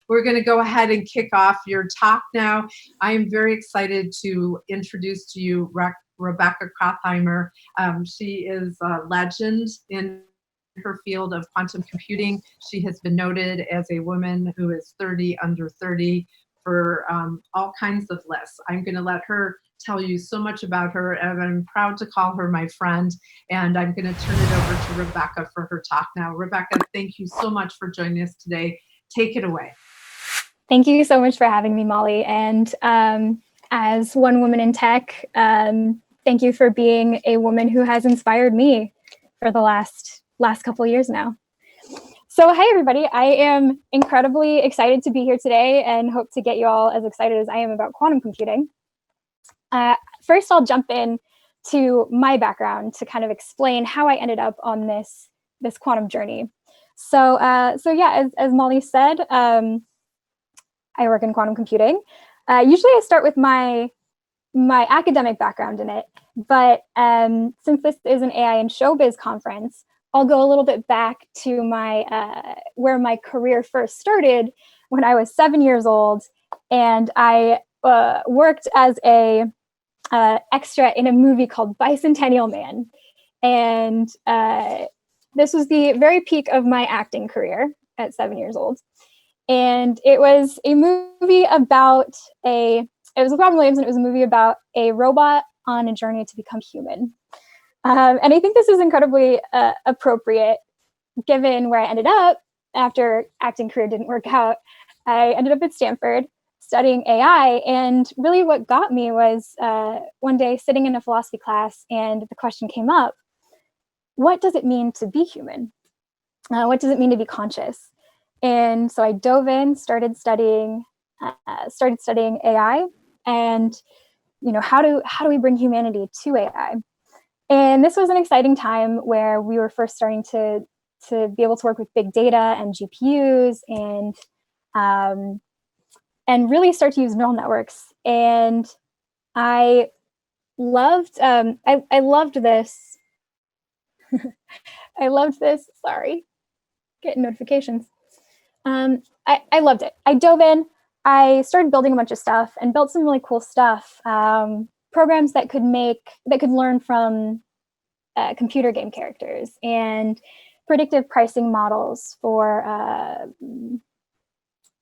we're going to go ahead and kick off your talk now. I am very excited to introduce to you Rebecca KRAUTHAMER. She is a legend in her field of quantum computing. She has been noted as a woman who is 30 under 30 for all kinds of lists. I'm going to let her tell you so much about her, and I'm proud to call her my friend. And I'm going to turn it over to Rebecca for her talk now. Rebecca, thank you so much for joining us today. Take it away. Thank you so much for having me, Molly. And as one woman in tech, thank you for being a woman who has inspired me for the last couple of years now. So hi, everybody. I am incredibly excited to be here today and hope to get you all as excited as I am about quantum computing. First, I'll jump in to my background to kind of explain how I ended up on this quantum journey. So yeah, as Molly said, I work in quantum computing. Usually I start with my academic background in it, but since this is an AI and showbiz conference, I'll go a little bit back to where my career first started when I was 7 years old, and I worked as a extra in a movie called Bicentennial Man. And this was the very peak of my acting career at 7 years old. And it was a movie about it was with Robin Williams, and it was a movie about a robot on a journey to become human. And I think this is incredibly appropriate given where I ended up after acting career didn't work out. I ended up at Stanford studying AI, and really what got me was one day sitting in a philosophy class, and the question came up: what does it mean to be human? What does it mean to be conscious? And so I dove in, started studying AI, and how do we bring humanity to AI? And this was an exciting time where we were first starting to be able to work with big data and GPUs and really start to use neural networks. And I loved this. I loved this. Sorry, getting notifications. I loved it. I dove in. I started building a bunch of stuff and built some really cool stuff. Programs that could learn from computer game characters, and predictive pricing models for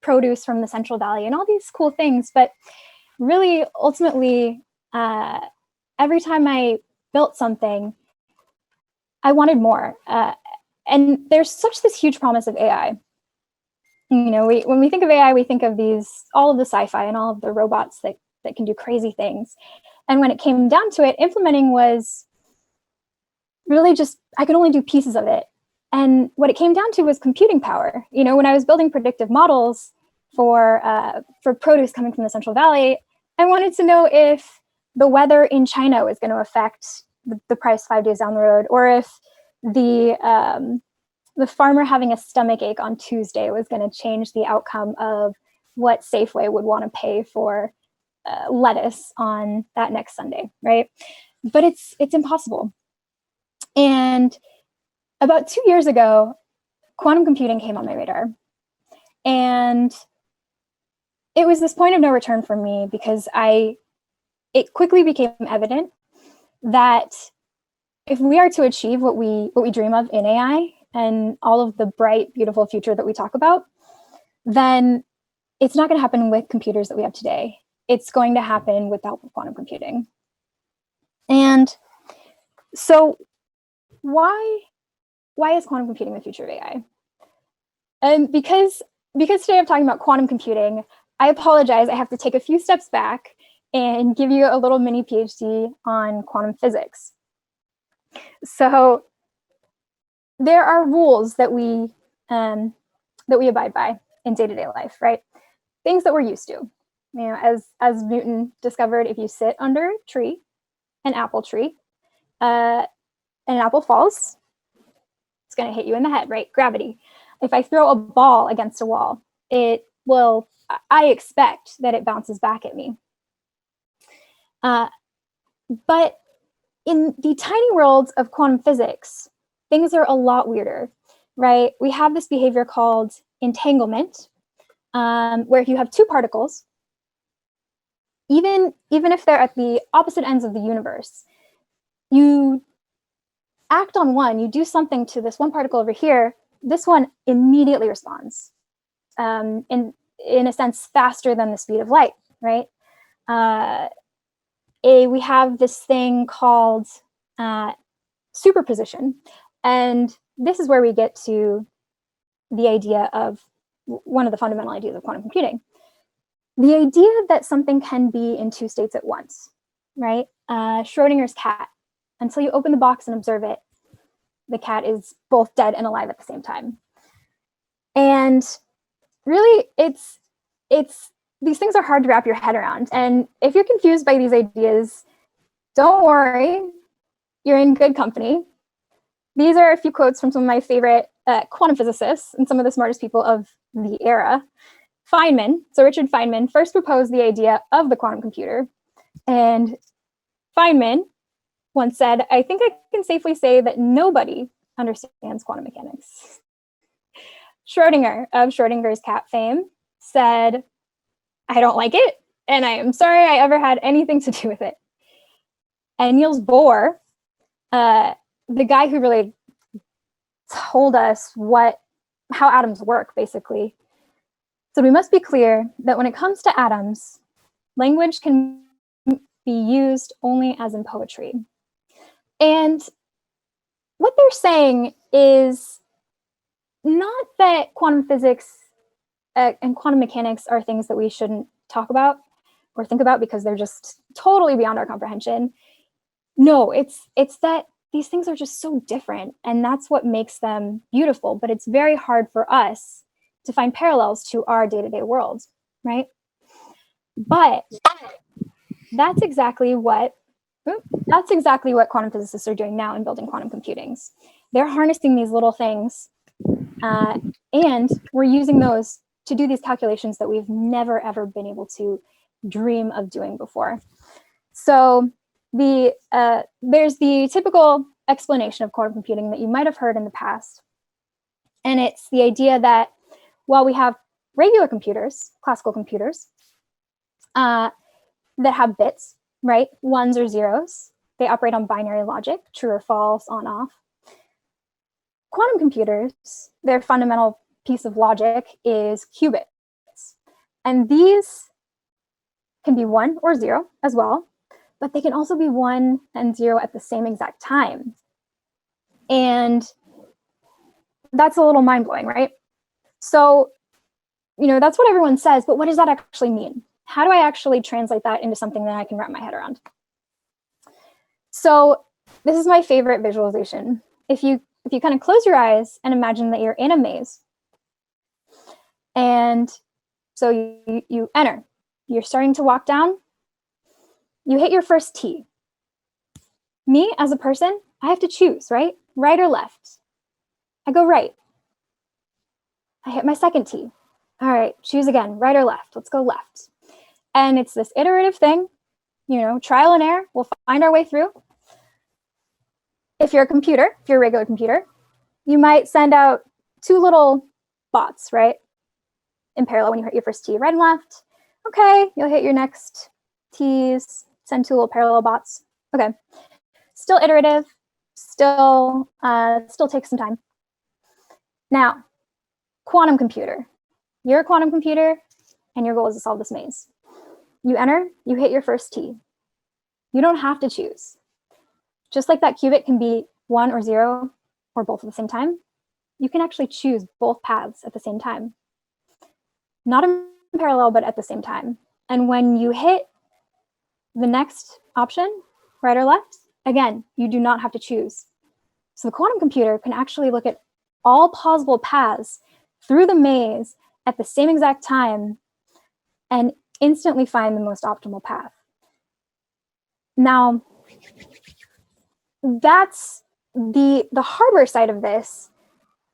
produce from the Central Valley, and all these cool things. But really, ultimately, every time I built something, I wanted more. And there's this huge promise of AI. When we think of AI, we think of all of the sci-fi and all of the robots that can do crazy things. And when it came down to it, implementing was really just, I could only do pieces of it. And what it came down to was computing power. When I was building predictive models for produce coming from the Central Valley, I wanted to know if the weather in China was going to affect the price 5 days down the road, or if the farmer having a stomach ache on Tuesday was going to change the outcome of what Safeway would want to pay for lettuce on that next Sunday, right? But it's impossible. And about 2 years ago, quantum computing came on my radar. And it was this point of no return for me, because it quickly became evident that if we are to achieve what we dream of in AI and all of the bright, beautiful future that we talk about, then it's not going to happen with computers that we have today. It's going to happen with the help of quantum computing. And so why is quantum computing the future of AI? And because today I'm talking about quantum computing, I apologize. I have to take a few steps back and give you a little mini PhD on quantum physics. So there are rules that we abide by in day-to-day life, right? Things that we're used to. As Newton discovered, if you sit under a tree, an apple tree, and an apple falls, it's going to hit you in the head, right? Gravity. If I throw a ball against a wall, I expect that it bounces back at me. But in the tiny world of quantum physics, things are a lot weirder, right? We have this behavior called entanglement, where if you have two particles, even if they're at the opposite ends of the universe, you act on one, you do something to this one particle over here, this one immediately responds, in a sense, faster than the speed of light, right? We have this thing called superposition, and this is where we get to the idea of one of the fundamental ideas of quantum computing. The idea that something can be in two states at once, right? Schrodinger's cat. Until you open the box and observe it, the cat is both dead and alive at the same time. And really, it's these things are hard to wrap your head around. And if you're confused by these ideas, don't worry, you're in good company. These are a few quotes from some of my favorite quantum physicists and some of the smartest people of the era. Feynman, so Richard Feynman, first proposed the idea of the quantum computer. And Feynman once said, "I think I can safely say that nobody understands quantum mechanics." Schrodinger, of Schrodinger's cat fame, said, "I don't like it, and I am sorry I ever had anything to do with it." And Niels Bohr, the guy who really told us how atoms work, basically, so we must be clear that when it comes to atoms, language can be used only as in poetry. And what they're saying is not that quantum physics and quantum mechanics are things that we shouldn't talk about or think about because they're just totally beyond our comprehension. No, it's that these things are just so different, and that's what makes them beautiful. But it's very hard for us to find parallels to our day-to-day world, right? But that's exactly what quantum physicists are doing now in building quantum computings. They're harnessing these little things, and we're using those to do these calculations that we've never, ever been able to dream of doing before. So there's the typical explanation of quantum computing that you might have heard in the past. And it's the idea that while we have regular computers, classical computers, that have bits, right? Ones or zeros. They operate on binary logic, true or false, on, off. Quantum computers, their fundamental piece of logic is qubits. And these can be 1 or 0 as well, but they can also be 1 and 0 at the same exact time. And that's a little mind-blowing, right? So, that's what everyone says, but what does that actually mean? How do I actually translate that into something that I can wrap my head around? So this is my favorite visualization. If you kind of close your eyes and imagine that you're in a maze, and so you enter, you're starting to walk down, you hit your first T. Me, as a person, I have to choose, right? Right or left? I go right. I hit my second T. All right, choose again, right or left? Let's go left. And it's this iterative thing, trial and error. We'll find our way through. If you're a regular computer, you might send out 2 little bots, right? In parallel when you hit your first T, right and left. Okay, you'll hit your next T's, send 2 little parallel bots. Okay, still iterative, still takes some time. Now, quantum computer. You're a quantum computer, and your goal is to solve this maze. You enter, you hit your first T. You don't have to choose. Just like that qubit can be 1 or 0 or both at the same time, you can actually choose both paths at the same time. Not in parallel, but at the same time. And when you hit the next option, right or left, again, you do not have to choose. So the quantum computer can actually look at all possible paths through the maze at the same exact time and instantly find the most optimal path. Now, that's the hardware side of this,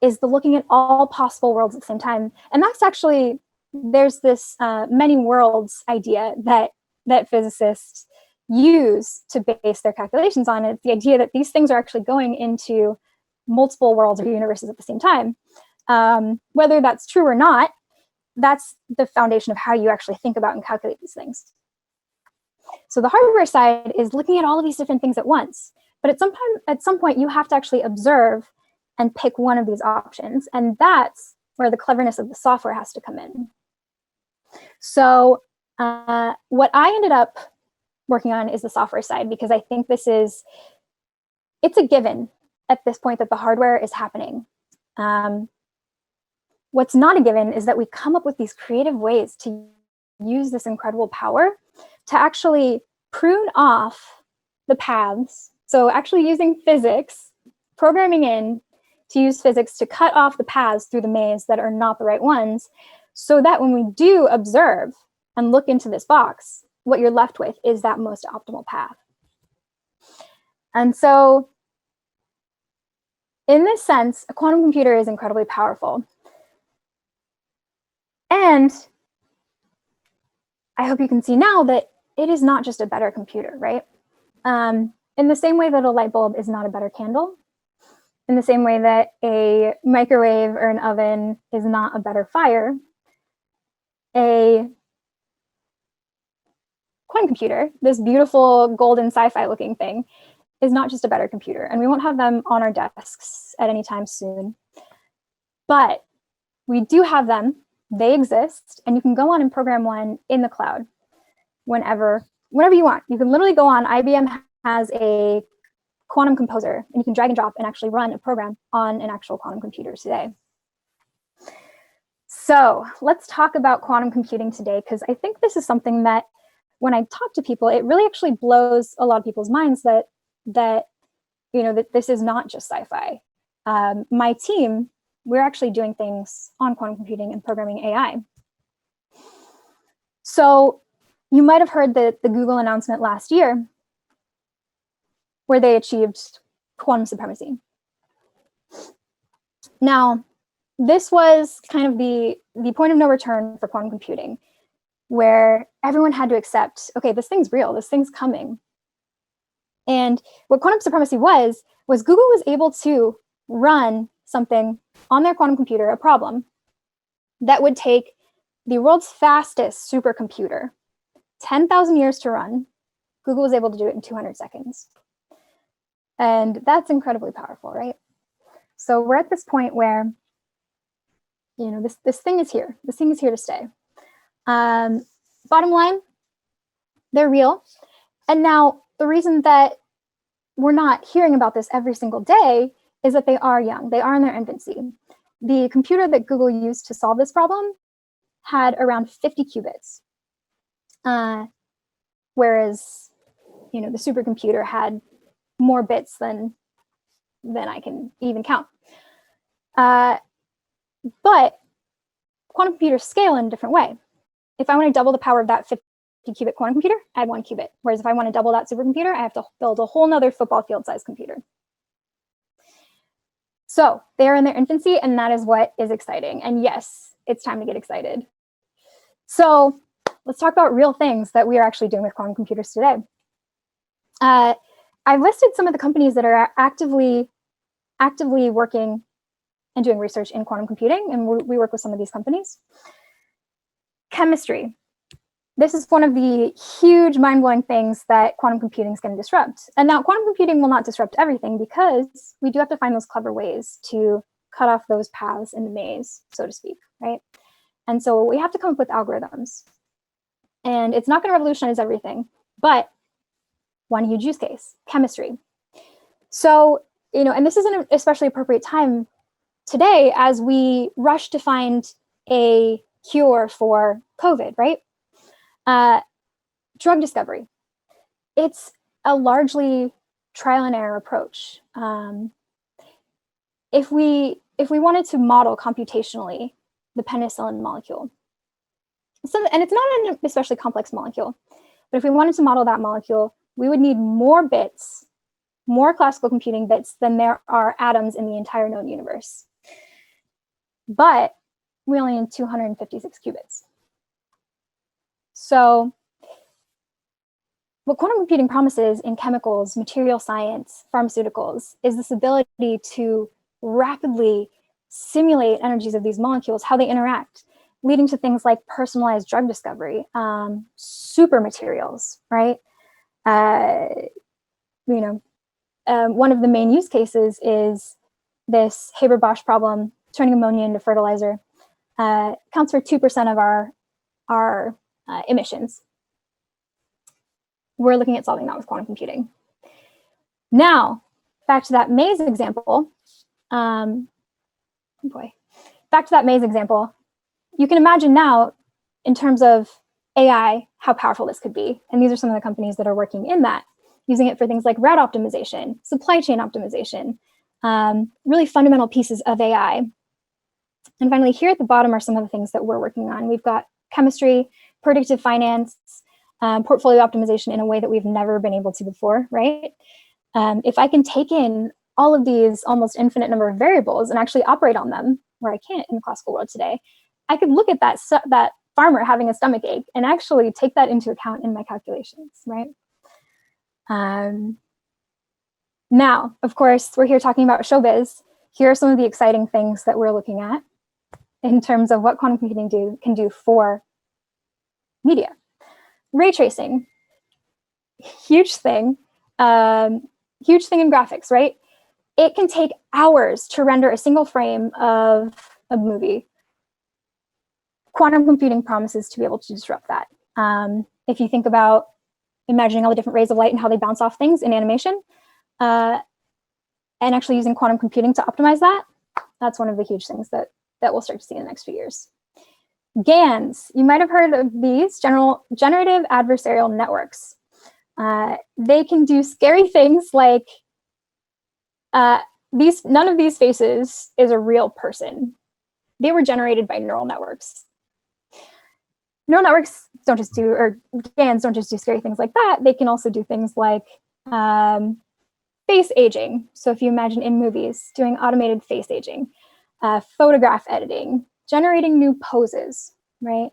is the looking at all possible worlds at the same time. And that's actually, there's this many worlds idea that physicists use to base their calculations on. It's the idea that these things are actually going into multiple worlds or universes at the same time. Whether that's true or not, that's the foundation of how you actually think about and calculate these things. So the hardware side is looking at all of these different things at once. But at some point, you have to actually observe and pick one of these options. And that's where the cleverness of the software has to come in. So what I ended up working on is the software side, because I think it's a given at this point that the hardware is happening. What's not a given is that we come up with these creative ways to use this incredible power to actually prune off the paths. So actually using physics, programming in to use physics to cut off the paths through the maze that are not the right ones, so that when we do observe and look into this box, what you're left with is that most optimal path. And so in this sense, a quantum computer is incredibly powerful. And I hope you can see now that it is not just a better computer, right? In the same way that a light bulb is not a better candle, in the same way that a microwave or an oven is not a better fire, a quantum computer, this beautiful golden sci-fi looking thing, is not just a better computer. And we won't have them on our desks at any time soon. But we do have them. They exist. And you can go on and program one in the cloud whenever you want. You can literally go on. IBM has a quantum composer, and you can drag and drop and actually run a program on an actual quantum computer today. So let's talk about quantum computing today, because I think this is something that when I talk to people, it really actually blows a lot of people's minds that this is not just sci-fi. My team, we're actually doing things on quantum computing and programming AI. So you might have heard the Google announcement last year where they achieved quantum supremacy. Now, this was kind of the point of no return for quantum computing, where everyone had to accept, okay, this thing's real, this thing's coming. And what quantum supremacy was Google was able to run something on their quantum computer, a problem, that would take the world's fastest supercomputer 10,000 years to run. Google was able to do it in 200 seconds. And that's incredibly powerful, right? So we're at this point where, this thing is here. This thing is here to stay. Bottom line, they're real. And now the reason that we're not hearing about this every single day is that they are young. They are in their infancy. The computer that Google used to solve this problem had around 50 qubits, whereas the supercomputer had more bits than I can even count. But quantum computers scale in a different way. If I want to double the power of that 50 qubit quantum computer, I add 1 qubit. Whereas if I want to double that supercomputer, I have to build a whole nother football field size computer. So they are in their infancy, and that is what is exciting. And yes, it's time to get excited. So let's talk about real things that we are actually doing with quantum computers today. I've listed some of the companies that are actively working and doing research in quantum computing, and we work with some of these companies. Chemistry. This is one of the huge mind-blowing things that quantum computing is going to disrupt. And now quantum computing will not disrupt everything, because we do have to find those clever ways to cut off those paths in the maze, so to speak, right? And so we have to come up with algorithms. And it's not going to revolutionize everything, but one huge use case, chemistry. So, and this is an especially appropriate time today as we rush to find a cure for COVID, right? Drug discovery. It's a largely trial and error approach. If we wanted to model computationally the penicillin molecule, and it's not an especially complex molecule, but if we wanted to model that molecule, we would need more bits, more classical computing bits than there are atoms in the entire known universe. But we only need 256 qubits. So what quantum computing promises in chemicals, material science, pharmaceuticals is this ability to rapidly simulate energies of these molecules, how they interact. leading to things like personalized drug discovery, super materials, right? One of the main use cases is this Haber-Bosch problem, turning ammonia into fertilizer. Accounts for 2% of our emissions. We're looking at solving that with quantum computing. Now, back to that maze example. Back to that maze example. You can imagine now, in terms of AI, how powerful this could be. And these are some of the companies that are working in that, using it for things like route optimization, supply chain optimization, really fundamental pieces of AI. And finally, here at the bottom are some of the things that we're working on. We've got chemistry, predictive finance, portfolio optimization in a way that we've never been able to before, right? If I can take in all of these almost infinite number of variables and actually operate on them, where I can't in the classical world today, I could look at that farmer having a stomach ache and actually take that into account in my calculations, right? Now, of course, we're here talking about showbiz. Here are some of the exciting things that we're looking at in terms of what quantum computing can do for media. Ray tracing, huge thing in graphics, right? It can take hours to render a single frame of a movie. Quantum computing promises to be able to disrupt that. If you think about imagining all the different rays of light and how they bounce off things in animation, and actually using quantum computing to optimize that, that's one of the huge things that we'll start to see in the next few years. GANs, you might have heard of these, generative adversarial networks. They can do scary things like, none of these faces is a real person. They were generated by neural networks. Neural networks don't just do, or GANs don't just do scary things like that. They can also do things like face aging. So if you imagine in movies, doing automated face aging, photograph editing, generating new poses, right?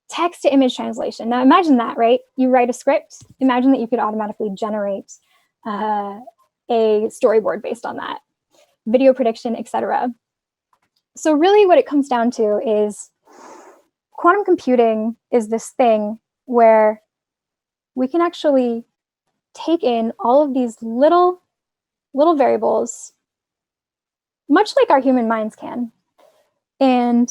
Text to image translation. Now imagine that, right? You write a script. Imagine that you could automatically generate a storyboard based on that, video prediction, etc. So really what it comes down to is quantum computing is this thing where we can actually take in all of these little variables, much like our human minds can, and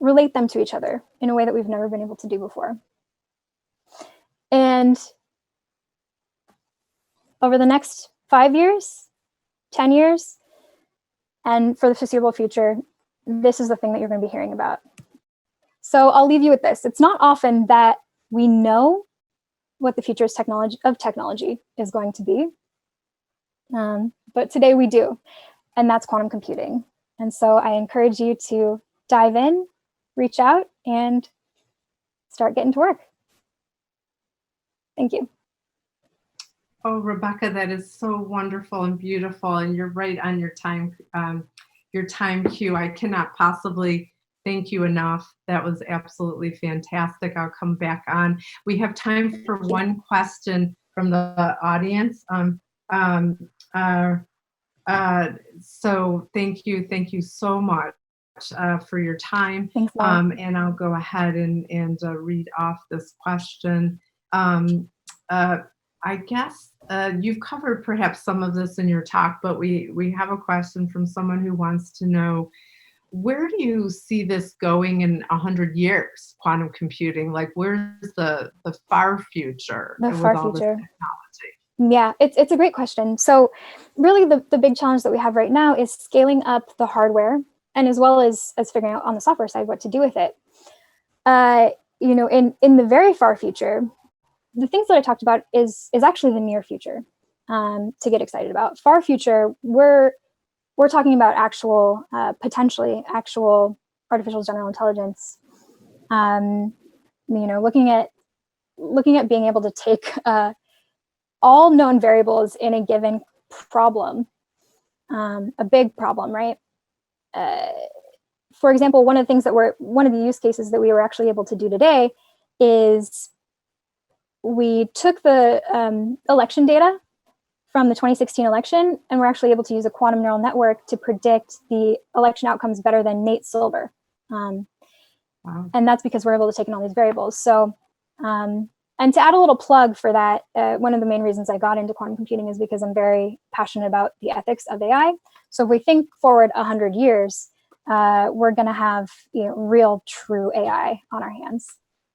relate them to each other in a way that we've never been able to do before. And over the next 5 years, 10 years, and for the foreseeable future, this is the thing that you're going to be hearing about. So I'll leave you with this. It's not often that we know what the future of technology is going to be, but today we do, and that's quantum computing. And so I encourage you to dive in, reach out, and start getting to work. Thank you. Oh, Rebecca, that is so wonderful and beautiful, and you're right on your time cue. I cannot possibly thank you enough. That was absolutely fantastic. I'll come back on. We have time for one question from the audience. So thank you so much for your time. Thanks, Laura. And I'll go ahead and read off this question. I guess you've covered perhaps some of this in your talk, but we have a question from someone who wants to know, where do you see this going in 100 years, quantum computing? Like, where's the far future The with far all this future. technology? Yeah, it's a great question. So really the big challenge that we have right now is scaling up the hardware, and as well as figuring out on the software side what to do with it. In the very far future, the things that I talked about is actually the near future to get excited about. Far future, we're talking about actual, potentially actual artificial general intelligence. Looking at being able to take all known variables in a given problem, a big problem, right? For example, one of the use cases that we were actually able to do today is we took the election data from the 2016 election, and we're actually able to use a quantum neural network to predict the election outcomes better than Nate Silver. Wow. And that's because we're able to take in all these variables. So, and to add a little plug for that, one of the main reasons I got into quantum computing is because I'm very passionate about the ethics of AI. So if we think forward 100 years, we're going to have real, true AI on our hands.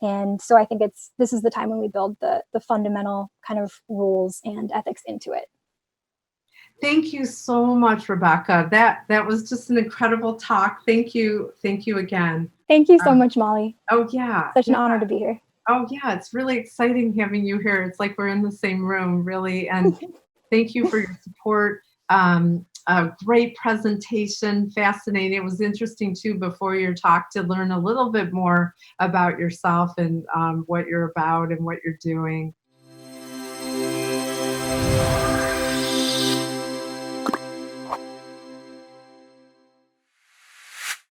And so I think this is the time when we build the fundamental kind of rules and ethics into it. Thank you so much, Rebecca. That was just an incredible talk. Thank you again. Thank you so much, Molly. Oh yeah. Such an honor to be here. Oh yeah, it's really exciting having you here. It's like we're in the same room, really. And thank you for your support. A great presentation, fascinating. It was interesting too before your talk to learn a little bit more about yourself and what you're about and what you're doing.